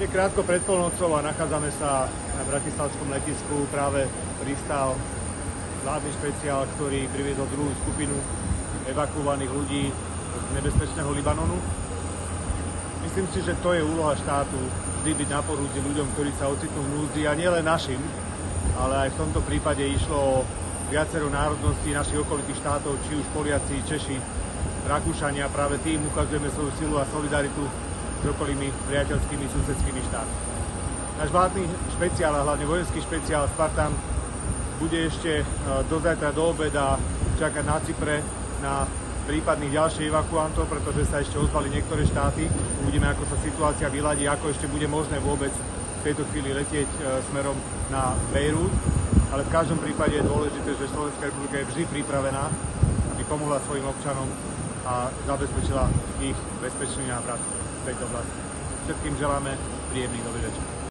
Je krátko pred polnocou a nachádzame sa na bratislavskom letisku. Práve pristál vládny špeciál, ktorý priviezol druhú skupinu evakuovaných ľudí z nebezpečného Libanonu. Myslím si, že to je úloha štátu, vždy byť na porúdzi ľuďom, ktorí sa ocitnú v núdzi, a nielen našim, ale aj v tomto prípade išlo o viacero národností našich okolitých štátov, či už Poliaci, Češi, Rakúšania. Práve tým ukazujeme svoju silu a solidaritu s okolými priateľskými susedskými štátmi. Náš vládny špeciál a hlavne vojenský špeciál Spartan bude ešte do zajtra do obeda čakať na Cypre na prípadných ďalších evakuantov, pretože sa ešte ozvali niektoré štáty. Uvidíme, ako sa situácia vyladí, ako ešte bude možné vôbec v tejto chvíli letieť smerom na Bejrút. Ale v každom prípade je dôležité, že Slovenská republika je vždy pripravená, aby pomohla svojim občanom a zabezpečila ich bezpečný návrat v tejto oblasti. Všetkým želáme príjemný dobrý večer.